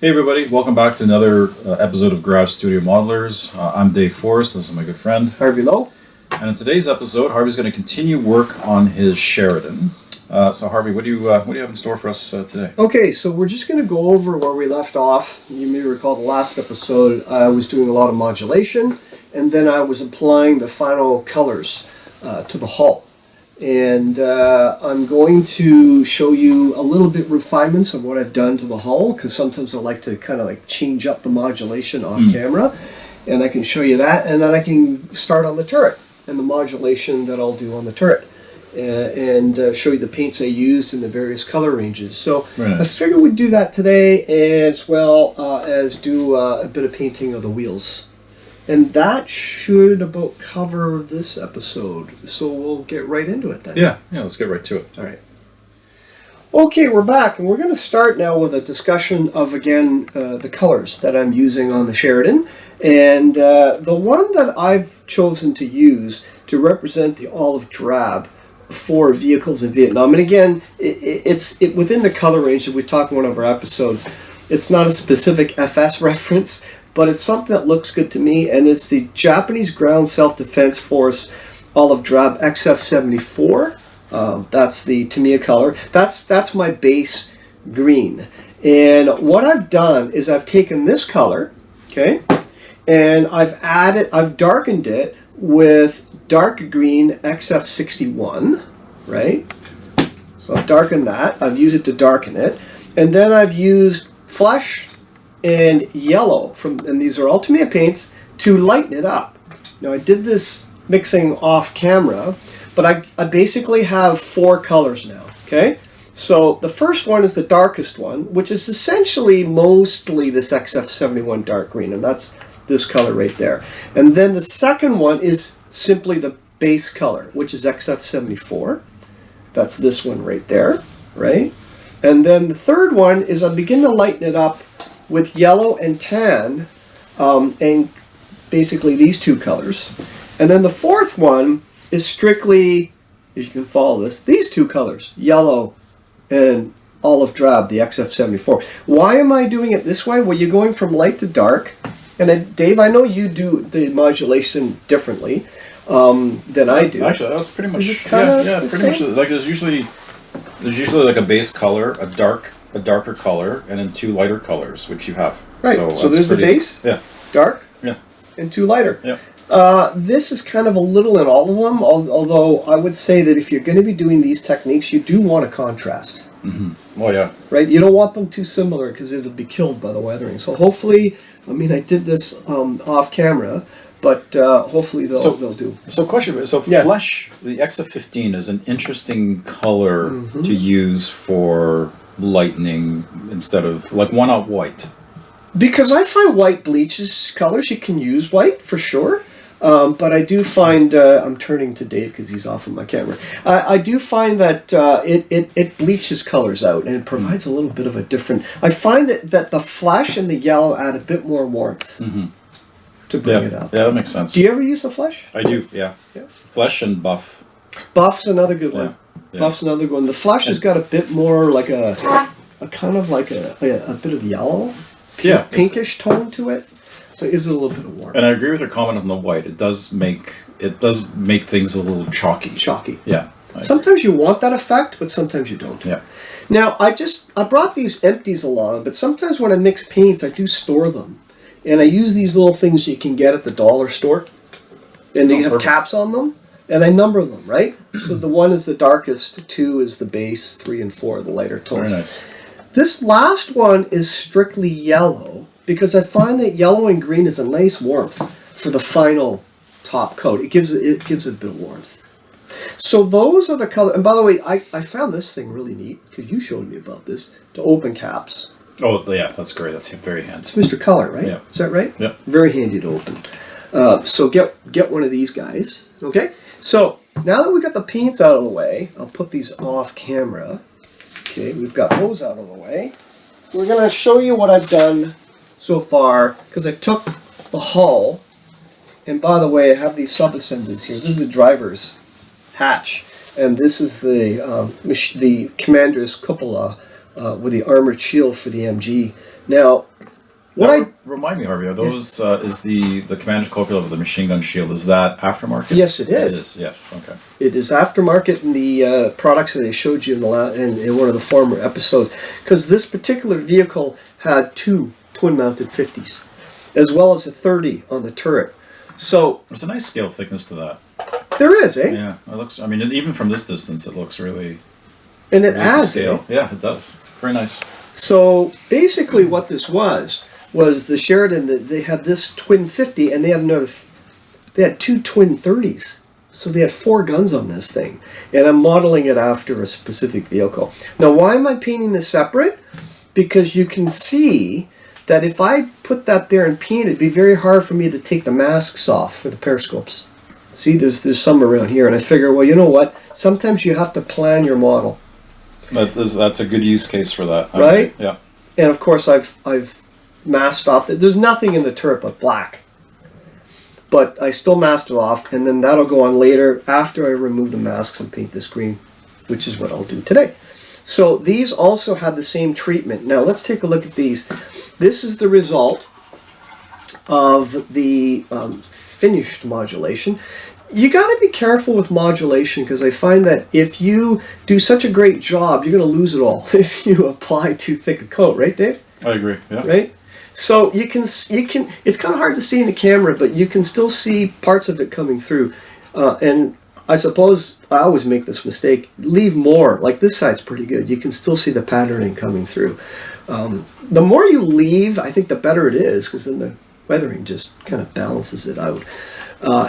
Hey everybody, welcome back to another episode of Garage Studio Modelers. I'm Dave Forrest, this is my good friend Harvey Lowe. And in today's episode, Harvey's going to continue work on his Sheridan. So Harvey, what do you have in store for us today? Okay, so we're just going to go over where we left off. You may recall the last episode, I was doing a lot of modulation, and then I was applying the final colors to the hull. And I'm going to show you a little bit refinements of what I've done to the hull, because sometimes I like to kind of like change up the modulation off camera, and I can show you that, and then I can start on the turret and the modulation that I'll do on the turret, and show you the paints I used in the various color ranges. So I figured we'd do that today, as well as do a bit of painting of the wheels. And that should about cover this episode. So we'll get right into it then. Yeah, let's get right to it. All right. Okay, we're back, and we're going to start now with a discussion of, again, the colors that I'm using on the Sheridan. And the one that I've chosen to use to represent the olive drab for vehicles in Vietnam. And again, it's within the color range that we talked in one of our episodes. It's not a specific FS reference, but it's something that looks good to me, and it's the Japanese Ground Self-Defense Force Olive Drab XF74. That's the Tamiya color. That's my base green. And what I've done is I've taken this color, okay, and I've darkened it with dark green XF61, right? So I've darkened that. I've used it to darken it. And then I've used flesh and yellow, and these are all Tamiya paints, to lighten it up. Now I did this mixing off camera, but I basically have 4 colors now, okay? So the first one is the darkest one, which is essentially mostly this XF71 dark green, and that's this color right there. And then the second one is simply the base color, which is XF74. That's this one right there, right? And then the third one is I begin to lighten it up with yellow and tan, and basically these 2 colors. And then the fourth one is strictly, if you can follow this, these 2 colors, yellow and olive drab, the XF74. Why am I doing it this way? Well, you're going from light to dark. And Dave, I know you do the modulation differently than I do. Actually, that's pretty much pretty much. Like there's usually like a base color, a darker color, and then 2 lighter colors, which you have. Right. So there's the base, dark, and 2 lighter. Yeah. This is kind of a little in all of them, although I would say that if you're going to be doing these techniques, you do want a contrast. Mm-hmm. Oh, yeah. Right? You don't want them too similar because it'll be killed by the weathering. So hopefully, I mean, I did this off camera, but hopefully they'll do. So question, flesh, the XF15 is an interesting color to use for lightening instead of, like, one-out white. Because I find white bleaches colors. You can use white for sure. But I do find, I'm turning to Dave because he's off of my camera. I do find that it bleaches colors out, and it provides a little bit of a different. I find that the flesh and the yellow add a bit more warmth to bring it up. Yeah, that makes sense. Do you ever use the flesh? I do, yeah. Flesh and buff. Buff's another good one. Yeah. Buff's another good one. The flesh has got a bit more like a kind of like a bit of yellow, pinkish tone to it. So it gives it a little bit of warmth. And I agree with your comment on the white. It does make things a little chalky. Chalky. Yeah. Sometimes you want that effect, but sometimes you don't. Yeah. Now I brought these empties along, but sometimes when I mix paints, I do store them, and I use these little things you can get at the dollar store, and they have caps on them, and I number them, right? So the 1 is the darkest, 2 is the base, 3 and 4 are the lighter tones. Very nice. This last one is strictly yellow, because I find that yellow and green is a nice warmth for the final top coat. It gives it a bit of warmth. So those are the colors. And by the way, I found this thing really neat, because you showed me about this, to open caps. Oh, yeah, that's great. That's very handy. It's Mr. Color, right? Yeah. Is that right? Yeah. Very handy to open. So get one of these guys, okay? So now that we got the paints out of the way, I'll put these off camera. Okay, we've got those out of the way. We're going to show you what I've done so far, because I took the hull, and by the way, I have these sub-assemblies here. This is the driver's hatch, and this is the commander's cupola with the armored shield for the MG Now, remind me, Harvey, are those is the commander's cupola of the machine gun shield? Is that aftermarket? Yes, it is. It is. Yes. Okay. It is aftermarket in the products that I showed you in one of the former episodes, because this particular vehicle had 2 twin-mounted 50s, as well as a 30 on the turret. So there's a nice scale thickness to that. There is, eh? Yeah, it looks. I mean, even from this distance, it looks really. And it really adds scale. Eh? Yeah, it does. Very nice. So basically, what this was the Sheridan. That they had this twin 50, and they had another. They had 2 twin 30s, so they had 4 guns on this thing. And I'm modeling it after a specific vehicle. Now, why am I painting this separate? Because you can see that if I put that there and paint it, it'd be very hard for me to take the masks off for the periscopes. See, there's some around here, and I figure, well, you know what? Sometimes you have to plan your model. That's a good use case for that, right? Yeah. And of course, I've masked off. There's nothing in the turret but black, but I still masked it off, and then that'll go on later after I remove the masks and paint this green, which is what I'll do today. So these also had the same treatment. Now let's take a look at these. This is the result of the finished modulation. You got to be careful with modulation, because I find that if you do such a great job, you're going to lose it all if you apply too thick a coat, right, Dave? I agree. Yeah. Right. So you can. It's kind of hard to see in the camera, but you can still see parts of it coming through. And I suppose I always make this mistake. Leave more. Like this side's pretty good. You can still see the patterning coming through. The more you leave, I think the better it is, because then the weathering just kind of balances it out.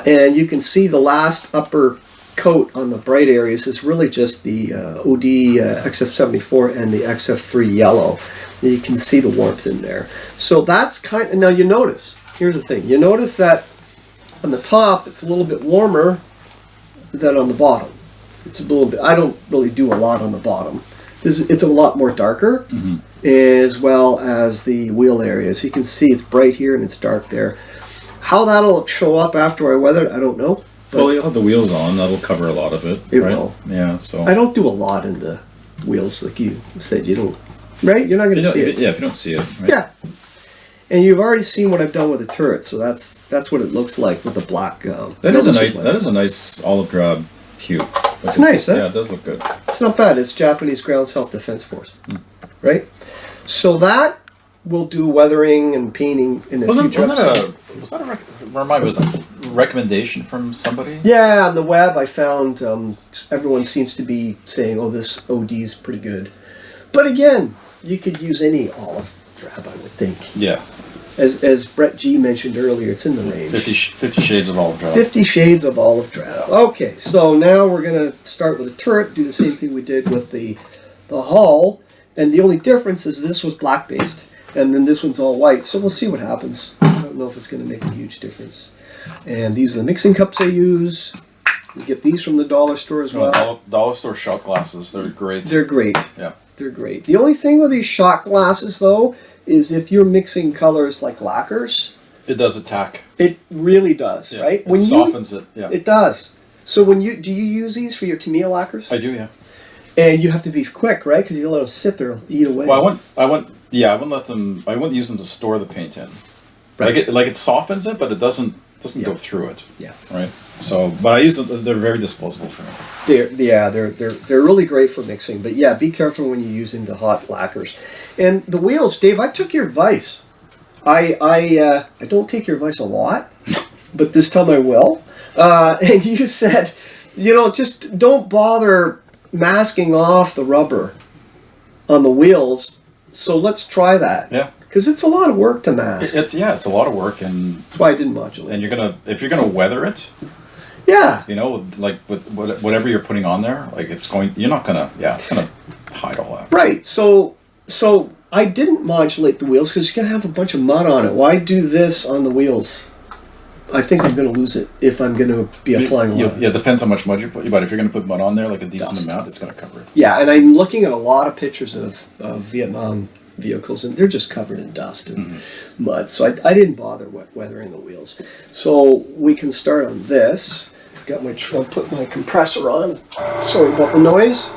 And you can see the last upper coat on the bright areas is really just the OD XF74 and the XF3 yellow. You can see the warmth in there. So that's kind of, now you notice, here's the thing, you notice that on the top it's a little bit warmer than on the bottom. It's a little bit, I don't really do a lot on the bottom. It's a lot more darker, as well as the wheel areas. You can see it's bright here and it's dark there. How that'll show up after I weather it, I don't know. Well, you'll have the wheels on. That'll cover a lot of it. It right? will. Yeah, so. I don't do a lot in the wheels, like you said. You don't, right? You're not going to see it. Yeah, if you don't see it. Right? Yeah. And you've already seen what I've done with the turret, so that's what it looks like with the black. That is a nice olive drab hue. It's nice, huh? Yeah, it does look good. It's not bad. It's Japanese Ground Self-Defense Force, right? So that will do weathering and painting in the future. Was that a recommendation from somebody? Yeah, on the web I found everyone seems to be saying, "Oh, this OD is pretty good," but again, you could use any olive drab, I would think. Yeah. As Brett G mentioned earlier, it's in the range. 50 shades of olive drab. 50 shades of olive drab. Okay, so now we're going to start with the turret, do the same thing we did with the hull, and the only difference is this was black based, and then this one's all white, so we'll see what happens. I don't know if it's going to make a huge difference. And these are the mixing cups I use. You get these from the dollar store as well. Dollar store shot glasses, they're great. They're great. Yeah. They're great. The only thing with these shot glasses, though, is if you're mixing colors like lacquers, it does attack. It really does, yeah. right? It softens it. Yeah. It does. So do you use these for your Tamiya lacquers? I do, yeah. And you have to be quick, right? Because you let them sit there, and eat away. Well, I wouldn't use them to store the paint in. Right. It softens it, but it doesn't go through it. Yeah. Right. So, but I use them. They're very disposable for me. They're really great for mixing. But yeah, be careful when you're using the hot lacquers. And the wheels, Dave, I took your advice. I don't take your advice a lot, but this time I will. And you said, just don't bother masking off the rubber on the wheels. So let's try that. Yeah. Because it's a lot of work to mask. It's a lot of work, and that's why I didn't modulate. And if you're gonna weather it, yeah, like with whatever you're putting on there, like it's gonna hide all that. Right. So I didn't modulate the wheels because you're gonna have a bunch of mud on it. Why do this on the wheels? I think I'm gonna lose it if I'm gonna be applying a lot. Yeah, it depends how much mud you put. But if you're gonna put mud on there, like a decent amount, it's gonna cover it. Yeah, and I'm looking at a lot of pictures of Vietnam vehicles, and they're just covered in dust and mud. So I didn't bother weathering the wheels. So we can start on this. Got my put my compressor on. Sorry about the noise.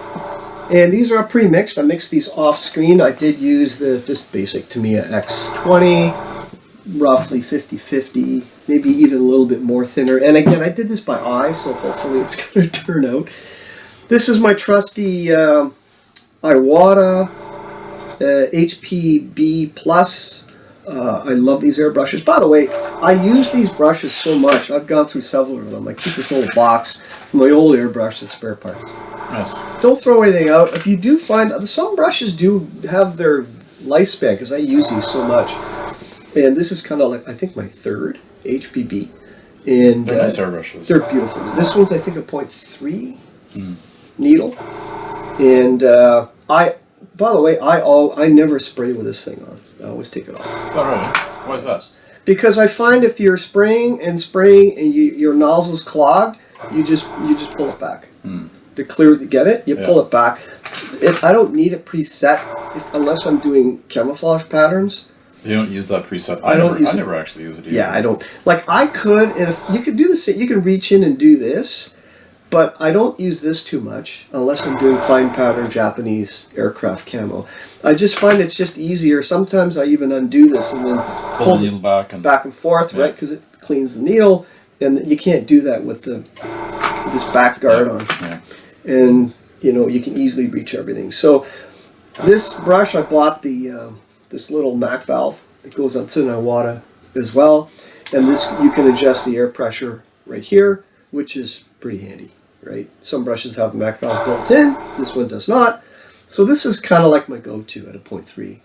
And these are pre-mixed. I mixed these off screen. I did use the just basic Tamiya X20, roughly 50-50, maybe even a little bit more thinner. And again, I did this by eye, so hopefully it's going to turn out. This is my trusty Iwata HPB Plus. I love these airbrushes. By the way, I use these brushes so much. I've gone through several of them. I keep this little box from my old airbrush as spare parts. Nice. Don't throw anything out. If you do find, some brushes do have their lifespan because I use these so much. And this is kind of like, I think, my third HPB. And they're nice airbrushes. They're beautiful. This one's, I think, a 0.3 needle. And by the way, I never spray with this thing on. I always take it off. Is that right? Why is that? Because I find if you're spraying and your nozzle's clogged, you just pull it back. To get it, you pull it back. I don't need it preset unless I'm doing camouflage patterns. You don't use that preset. I never actually use it either. Yeah, I don't. Like I could, and if you could do this, you can reach in and do this, but I don't use this too much unless I'm doing fine pattern Japanese aircraft camo. I just find it's just easier. Sometimes I even undo this and then pull the needle back and forth, right? Because it cleans the needle, and you can't do that with this back guard on. Yeah. And you can easily reach everything. So this brush, I bought this little Mac valve. It goes on to an Iwata as well, and this you can adjust the air pressure right here, which is pretty handy, right? Some brushes have Mac valve built in. This one does not. So this is kind of like my go-to at a 0.3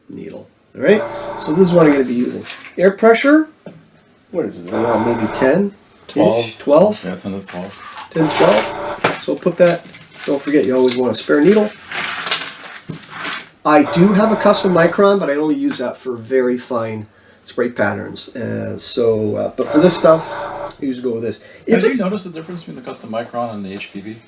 needle. All right. So this is what I'm going to be using. Air pressure. What is it? Maybe 10, 12. Yeah, 10 to 12. 10 to 12. So put that, don't forget you always want a spare needle. I do have a custom micron, but I only use that for very fine spray patterns. But for this stuff, I usually go with this. Have you noticed the difference between the custom micron and the HPV?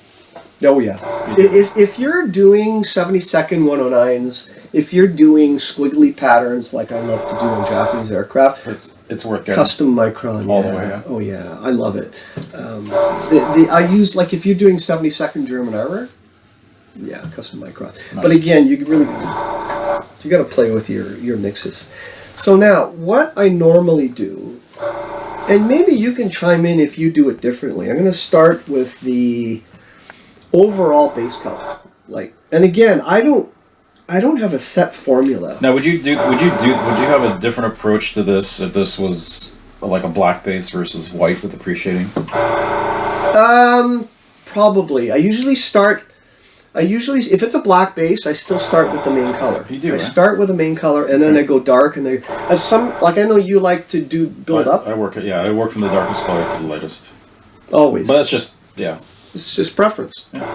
Oh yeah. If you're doing 70-second 109s, if you're doing squiggly patterns like I love to do on Japanese aircraft, it's worth getting. Custom micron, all the way. Yeah. Oh yeah, I love it. I use like if you're doing 70-second German armor, yeah, custom micron. Nice. But again, you got to play with your mixes. So now, what I normally do, and maybe you can chime in if you do it differently. I'm going to start with the overall base color. And again, I don't have a set formula. Now, would you have a different approach to this if this was like a black base versus white with appreciating? Probably. If it's a black base, I still start with the main color. You do. I start with the main color, and then I go dark, and I know you like to build up. I work from the darkest color to the lightest. Always. But that's just It's just preference. Yeah.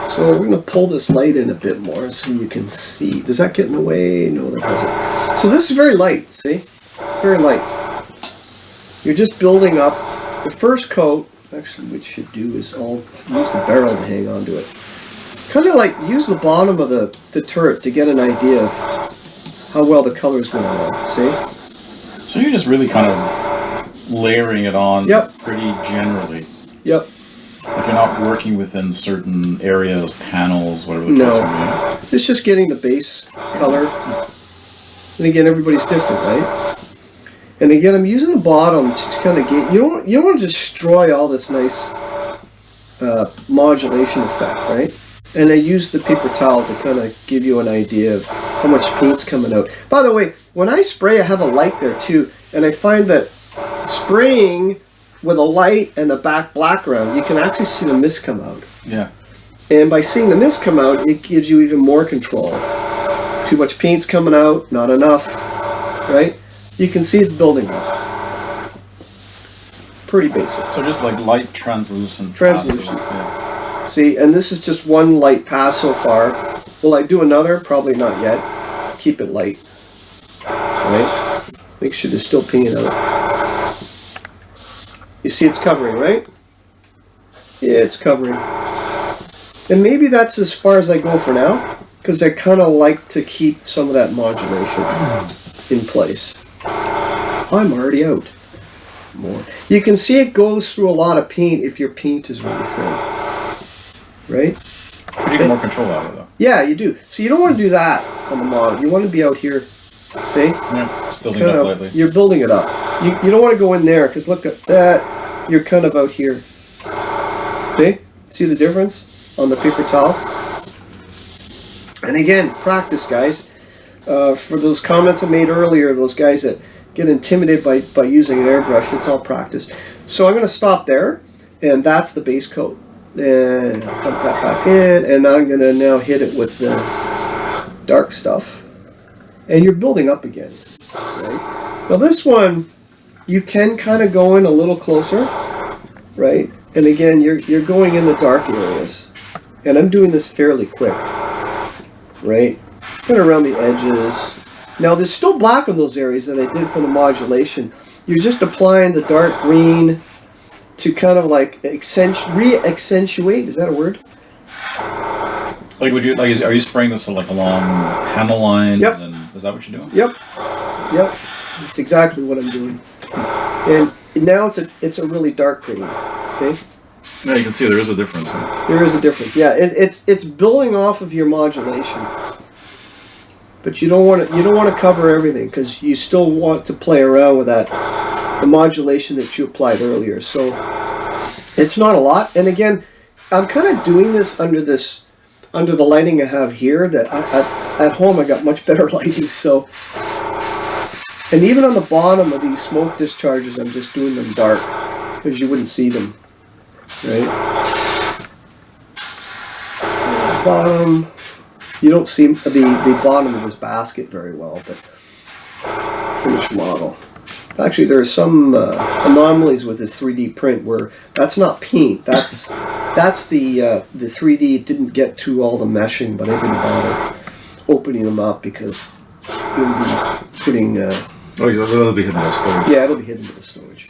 So we're going to pull this light in a bit more so you can see. Does that get in the way? No, that doesn't. So this is very light, see? Very light. You're just building up. The first coat, actually what you should do is use the barrel to hang on to it. Kind of like use the bottom of the turret to get an idea of how well the color is going on, see? So you're just really kind of layering it on pretty generally. Yep. Like you're not working within certain areas, panels, whatever the case may be. It's just getting the base color. And again, everybody's different, right? And again, I'm using the bottom to kind of get... You don't want to destroy all this nice modulation effect, right? And I use the paper towel to kind of give you an idea of how much paint's coming out. By the way, when I spray, I have a light there too. And I find that spraying with a light and the background, you can actually see the mist come out. Yeah. And by seeing the mist come out, it gives you even more control. Too much paint's coming out, not enough, right? You can see it's building up. Pretty basic. So just like light translucent. Translucent. Yeah. See, and this is just one light pass so far. Will I do another? Probably not yet. Keep it light. Right? Make sure there's still paint out. You see it's covering, right? Yeah, it's covering. And maybe that's as far as I go for now, because I kind of like to keep some of that modulation in place. I'm already out. More. You can see it goes through a lot of paint if your paint is really thin. Right? But you get more control out of it, though. Yeah, you do. So you don't want to do that on the model. You want to be out here. See? Yeah, building it up lightly. You're building it up. You don't want to go in there because look at that. You're kind of out here. See? See the difference on the paper towel? And again, practice, guys. For those comments I made earlier, those guys that get intimidated by using an airbrush, it's all practice. So I'm going to stop there, and that's the base coat. And I'll dump that back in, and I'm going to now hit it with the dark stuff. And you're building up again. Right? Now this one, you can kind of go in a little closer, right? And again, you're going in the dark areas. And I'm doing this fairly quick, right? Kind of around the edges. Now there's still black on those areas that I did for the modulation. You're just applying the dark green to kind of like re-accentuate. Is that a word? Like, are you spraying this like along panel lines? Yep. And is that what you're doing? Yep. Yep. It's exactly what I'm doing. And now it's a really dark green. See? Yeah, you can see there is a difference. Huh? There is a difference. Yeah, it's building off of your modulation. But you don't want to cover everything because you still want to play around with the modulation that you applied earlier. So it's not a lot. And again, I'm kind of doing this under the lighting I have here. That at home I got much better lighting. So, and even on the bottom of these smoke discharges, I'm just doing them dark because you wouldn't see them, right? Bottom. You don't see the bottom of this basket very well, but finished model. Actually, there are some anomalies with this 3D print where that's not paint. That's the 3D didn't get to all the meshing, but I didn't bother opening them up because it would be putting. Oh, it'll be hidden with storage. Yeah, it'll be hidden with storage.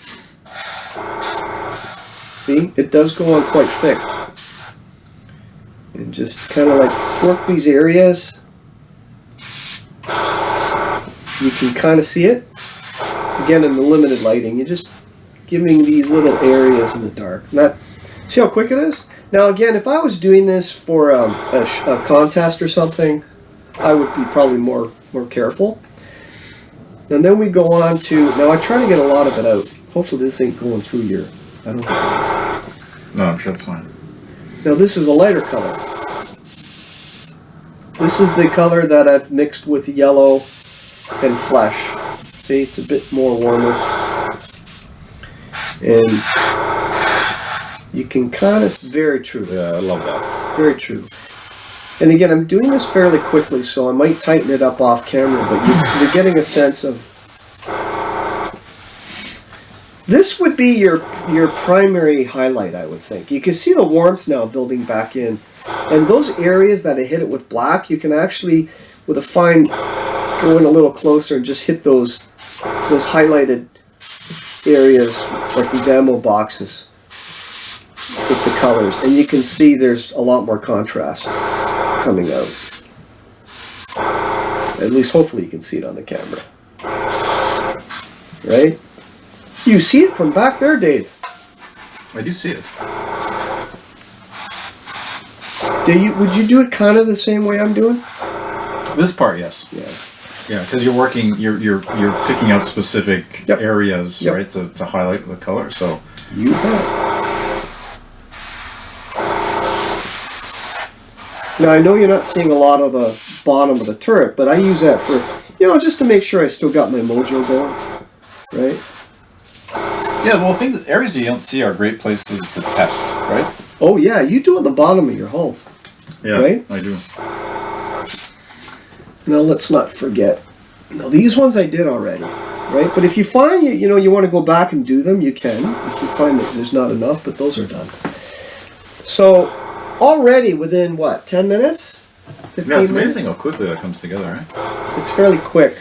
See, it does go on quite thick. And just kind of like work these areas. You can kind of see it. Again, in the limited lighting, you're just giving these little areas in the dark. See how quick it is? Now again, if I was doing this for a contest or something, I would be probably more careful. And then we go on to, now I try to get a lot of it out. Hopefully this ain't going through your, I don't think it is. No, I'm sure it's fine. Now this is a lighter color. This is the color that I've mixed with yellow and flesh. See, it's a bit more warmer. And you can kind of, very true. Yeah, I love that. Very true. And again, I'm doing this fairly quickly, so I might tighten it up off camera, but you're getting a sense of, this would be your primary highlight, I would think. You can see the warmth now building back in. And those areas that I hit it with black, you can actually, with a fine, go in a little closer and just hit those highlighted areas, like these ammo boxes, with the colors. And you can see there's a lot more contrast coming out. At least hopefully you can see it on the camera. Right? You see it from back there, Dave. I do see it. Would you do it kind of the same way I'm doing? This part, yes. Yeah. Yeah, because you're working, you're picking out specific Yep. areas, Yep. right, to highlight the color. So You bet. Now I know you're not seeing a lot of the bottom of the turret, but I use that for, just to make sure I still got my mojo going, right? yeah, well, areas you don't see are great places to test, right? Oh yeah, you do it at the bottom of your hulls. Yeah, Right? I do. Now let's not forget. Now these ones I did already, right? But if you find you want to go back and do them, you can. If you find that there's not enough, but those are done. So already within what, 10 minutes? 15 Yeah, it's minutes? amazing how quickly that comes together, right? It's fairly quick.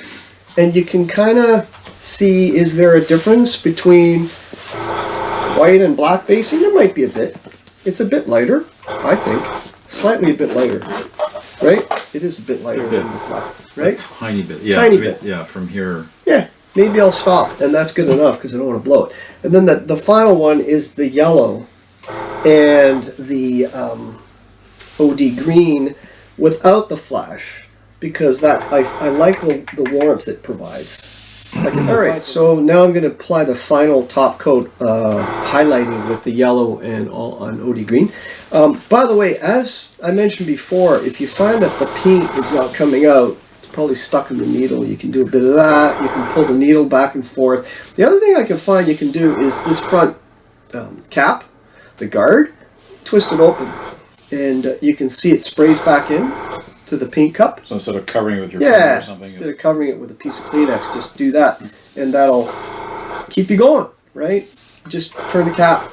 And you can kind of see, is there a difference between white and black basing? There might be a bit. It's a bit lighter, I think. Slightly a bit lighter. Right? It is a bit lighter A bit. than the black. Right? A tiny bit. Yeah, Tiny bit. Yeah, from here. Yeah. Maybe I'll stop, and that's good enough because I don't want to blow it. And then the final one is the yellow and the OD green without the flash, because that I like the warmth it provides. All right, so now I'm going to apply the final top coat, highlighting with the yellow and all on OD green. By the way, as I mentioned before, if you find that the paint is not coming out, it's probably stuck in the needle, you can do a bit of that. You can pull the needle back and forth. The other thing I can find you can do is this front cap, the guard, twist it open, and you can see it sprays back in to the paint cup. So instead of covering it with your finger or something, instead of covering it with a piece of Kleenex, just do that, and that'll keep you going, right? Just turn the cap.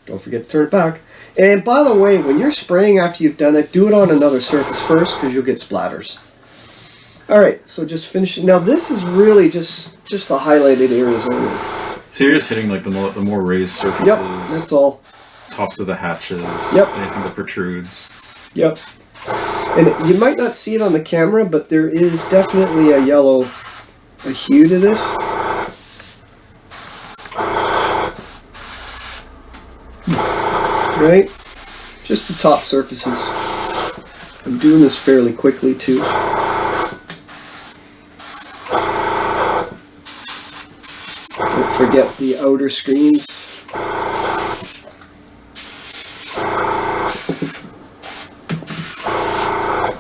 Don't forget to turn it back. And by the way, when you're spraying after you've done it, do it on another surface first, because you'll get splatters. All right, so just finish it. Now this is really just the highlighted areas only. So you're just hitting like the more raised surfaces. Yep, that's all. Tops of the hatches. Yep. Anything that protrudes. Yep. And you might not see it on the camera, but there is definitely a hue to this. Right? Just the top surfaces. I'm doing this fairly quickly too. Don't forget the outer screens.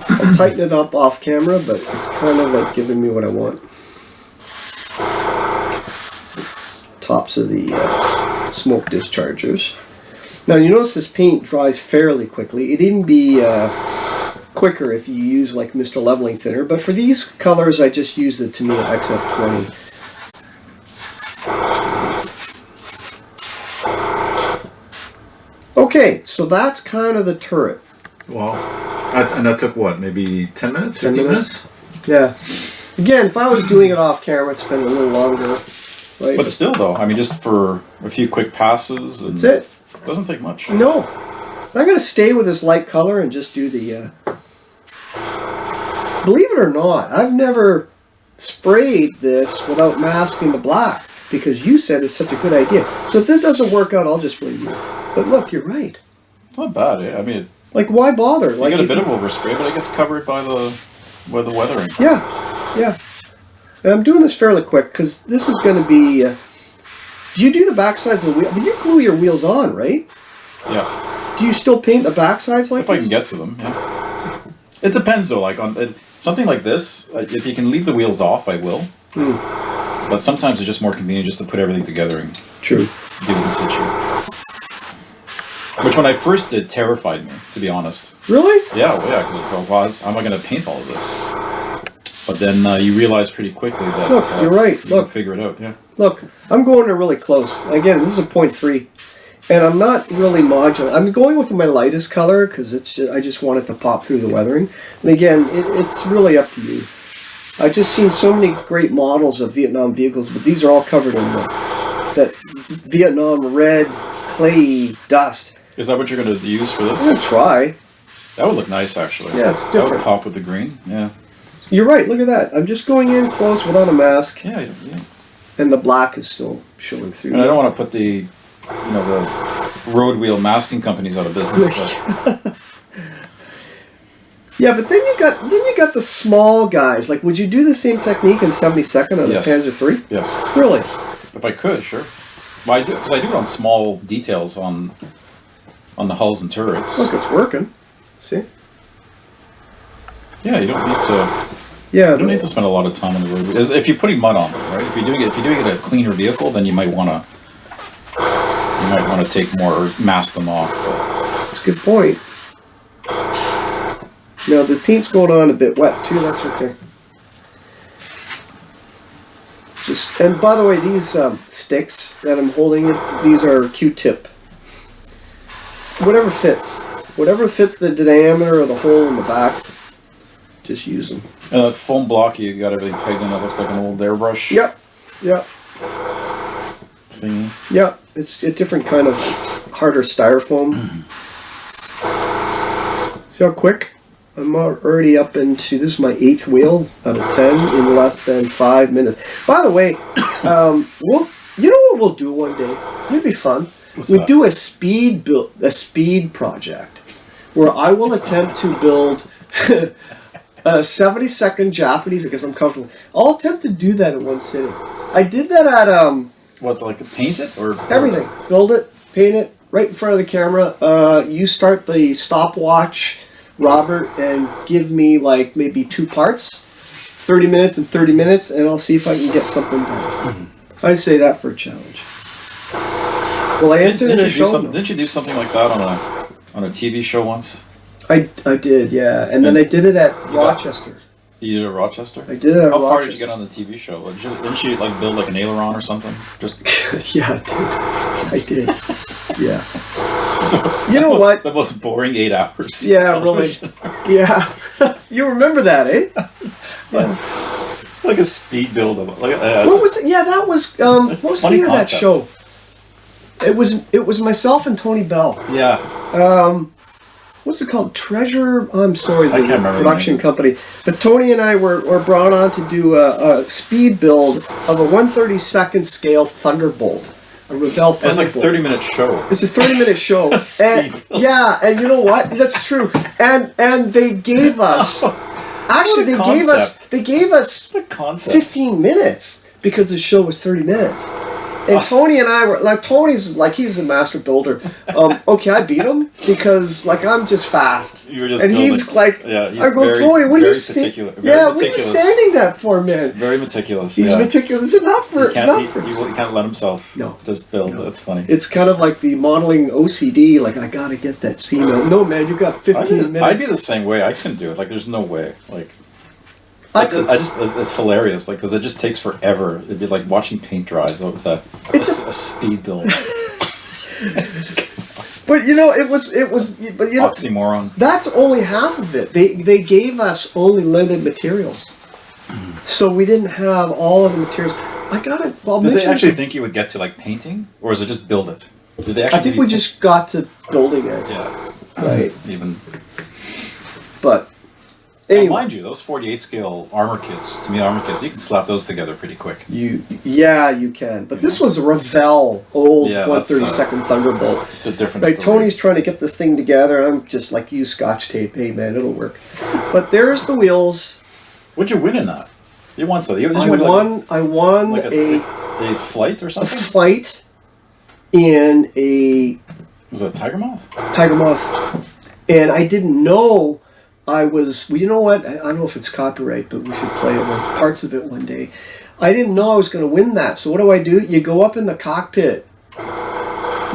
I'll tighten it up off camera, but it's kind of like giving me what I want. Tops of the smoke dischargers. Now you notice this paint dries fairly quickly. It'd even be quicker if you use like Mr. Leveling Thinner, but for these colors I just use the Tamiya XF20. Okay, so that's kind of the turret. Wow. And that took what, maybe 10 minutes, 15 minutes? Yeah. Again, if I was doing it off camera, I'd spend a little longer. Right? But still, though, I mean, just for a few quick passes. And that's it. Doesn't take much. No. I'm going to stay with this light color and just do the... Believe it or not, I've never sprayed this without masking the black, because you said it's such a good idea. So if this doesn't work out, I'll just blame you. But look, you're right. It's not bad, eh? I mean... Like, why bother? You get a bit of overspray, but it gets covered by the weathering. Yeah, yeah. And I'm doing this fairly quick, because this is going to be... do you do the back sides of the wheel? I mean, you glue your wheels on, right? Yeah. Do you still paint the back sides like this? If I can get to them, yeah. It depends, though. Like, on something like this, if you can leave the wheels off, I will. But sometimes it's just more convenient just to put everything together and True. Give it in situ. Which, when I first did, terrified me, to be honest. Really? Yeah, because how am I going to paint all of this? But then you realize pretty quickly that look, you're right. You look, can figure it out. Yeah. Look, I'm going to really close. Again, this is a 0.3, and I'm not really modulating. I'm going with my lightest color because I just want it to pop through the weathering. And again, it's really up to you. I've just seen so many great models of Vietnam vehicles, but these are all covered in that Vietnam red clay dust. Is that what you're going to use for this? I'm going to try. That would look nice, actually. Yeah, it's different. That would pop with the green, yeah. You're right, look at that. I'm just going in close without a mask. Yeah. And the black is still showing through. And I don't want to put the road wheel masking companies out of business. But. Yeah, but then you got the small guys. Like, would you do the same technique in 72nd on the Panzer III? Yes. Really? If I could, sure. Well, I do, because I do it on small details on the hulls and turrets. Look, it's working. See? Yeah, you don't need to. Yeah, you don't need to spend a lot of time on the road. If you're putting mud on them, right? If you're doing it a cleaner vehicle, then you might want to take more or mask them off. But. That's a good point. Now the paint's going on a bit wet too. That's okay. And by the way, these sticks that I'm holding, these are Q-tip. Whatever fits the diameter of the hole in the back. Just use them. And that foam block, you got everything pegged in. That looks like an old airbrush. Yep. Thingy. Yep. It's a different kind of harder styrofoam. See how quick? I'm already up into, this is my 8th wheel out of 10 in less than 5 minutes. By the way, you know what we'll do one day? It'd be fun. We'd do a speed project. where I will attempt to build a 70-second Japanese because I'm comfortable. I'll attempt to do that in one sitting. I did that at What, like paint it or everything. Build it, paint it right in front of the camera. You start the stopwatch, Robert, and give me like maybe 2 parts, 30 minutes and 30 minutes, and I'll see if I can get something done. I'd say that for a challenge. Well, I entered in a show. Didn't you do something like that on a TV show once? I did, yeah, and then I did it at Rochester. You did it at Rochester? I did it at Rochester. How far did you get on the TV show? Didn't you like build like an aileron or something? Just yeah, I did. Yeah. So, you know what? The most boring 8 hours. Yeah, really. Yeah. You remember that, eh? Yeah. Like a speed build of like. What was it? Yeah, that was. What was the name of that show? It was myself and Tony Bell. Yeah. What's it called? Treasure. I'm sorry, I can't remember production company. But Tony and I were brought on to do a speed build of a 1/32 scale Thunderbolt. A Revell Thunderbolt. It's like a 30-minute show. It's a 30-minute show. Yeah, and you know what? That's true. And they gave us. Actually, they gave us 15 minutes because the show was 30 minutes. And Tony and I were like, Tony's like, he's a master builder. Okay, I beat him because like I'm just fast. You were just and building. He's like, yeah, he's I go, Tony, what are you saying? Yeah, what are you sanding that for, man? Very meticulous. He's meticulous. Not for. He can't let himself. No, just build. No. That's funny. It's kind of like the modeling OCD. Like I gotta get that seam out. No, man, you got 15 minutes. I'd be the same way. I couldn't do it. Like there's no way. Like. It's hilarious, like, because it just takes forever. It'd be like watching paint dry with a speed build. But you know, it was, but you know, oxymoron. That's only half of it. They gave us only limited materials, so we didn't have all of the materials. I got it. Did they actually think you would get to like painting, or is it just build it? Did they actually? I think we just got to building it. Yeah. Right. Even. But. Anyway. Mind you, those 48 scale armor kits, you can slap those together pretty quick. You can. But this was a Revell old 1/32 Thunderbolt. It's a different like story. Tony's trying to get this thing together. I'm just like, use Scotch tape. Hey man, it'll work. But there's the wheels. What'd you win in that? You won something. I won like a flight or something? A flight in a... Was it a Tiger Moth? Tiger Moth. And I didn't know... well, you know what? I don't know if it's copyright, but we should play it parts of it one day. I didn't know I was going to win that. So what do? You go up in the cockpit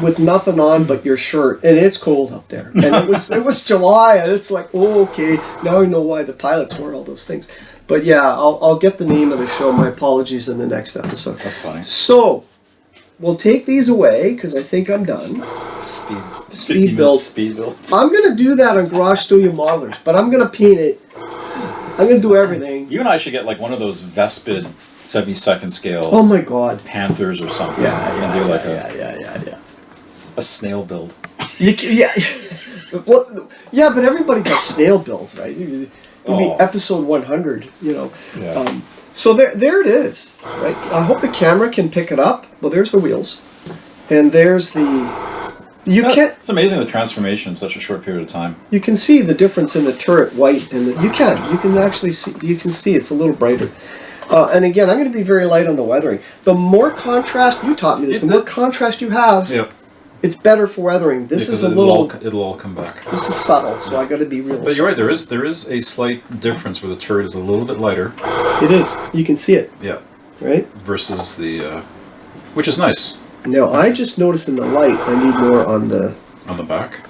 with nothing on but your shirt, and it's cold up there. And it was July, and it's like, oh, okay, now I know why the pilots wear all those things. But yeah, I'll get the name of the show. My apologies in the next episode. That's funny. So we'll take these away because I think I'm done. Speed build. I'm going to do that on Garage Studio Modelers, but I'm going to paint it. I'm going to do everything. You and I should get like one of those Vespid 72nd scale. Oh my God. Panthers or something. A snail build. Yeah. But everybody does snail builds, right? It'd be episode 100, you know. Yeah. So there it is, right? I hope the camera can pick it up. Well, there's the wheels. And there's the... It's amazing the transformation in such a short period of time. You can see the difference in the turret white, and you can actually see. You can see it's a little brighter. And again, I'm going to be very light on the weathering. The more contrast, you taught me this. The more contrast you have, it's better for weathering. This is a little. It'll all come back. This is subtle, so I got to be real. But you're right. There is a slight difference where the turret is a little bit lighter. It is. You can see it. Yeah. Right. Versus the, which is nice. Now, I just noticed in the light, I need more on the... On the back?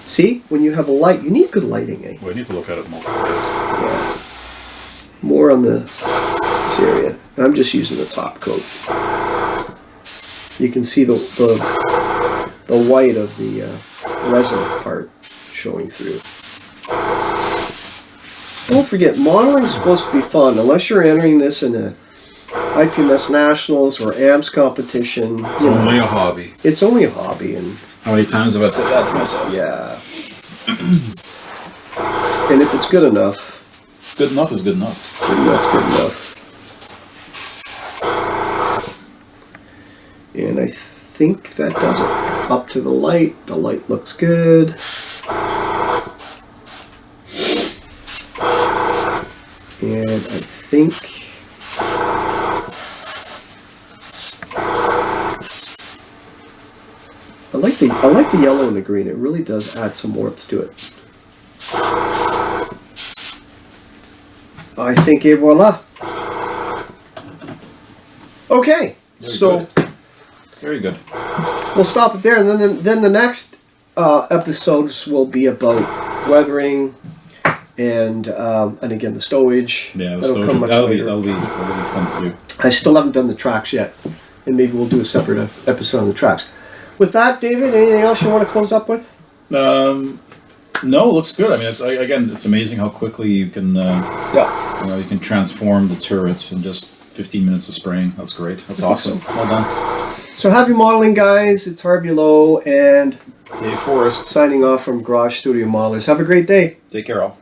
See? When you have a light, you need good lighting, eh? Well, you need to look at it multiple ways. Yeah. More on this area. I'm just using the top coat. You can see the white of the resin part showing through. Don't forget, modeling is supposed to be fun. Unless you're entering this in a IPMS Nationals or AMS competition. It's only a hobby. It's only a hobby. And how many times have I said that to myself? Yeah. And if it's good enough... Good enough is good enough. Good enough's good enough. And I think that does it. Up to the light. The light looks good. And I think I like the yellow and the green. It really does add some warmth to it. I think, et voila. Okay, Very good. we'll stop it there, and then the next episodes will be about weathering and again the stowage. Yeah, that'll come much later. That'll be fun to do. I still haven't done the tracks yet, and maybe we'll do a separate episode on the tracks. With that, David, anything else you want to close up with? No, it looks good. I mean, it's amazing how quickly you can you can transform the turret in just 15 minutes of spraying. That's great. That's awesome. Well done. So happy modeling, guys. It's Harvey Lowe and Dave Forrest. signing off from Garage Studio Modelers. Have a great day. Take care, all.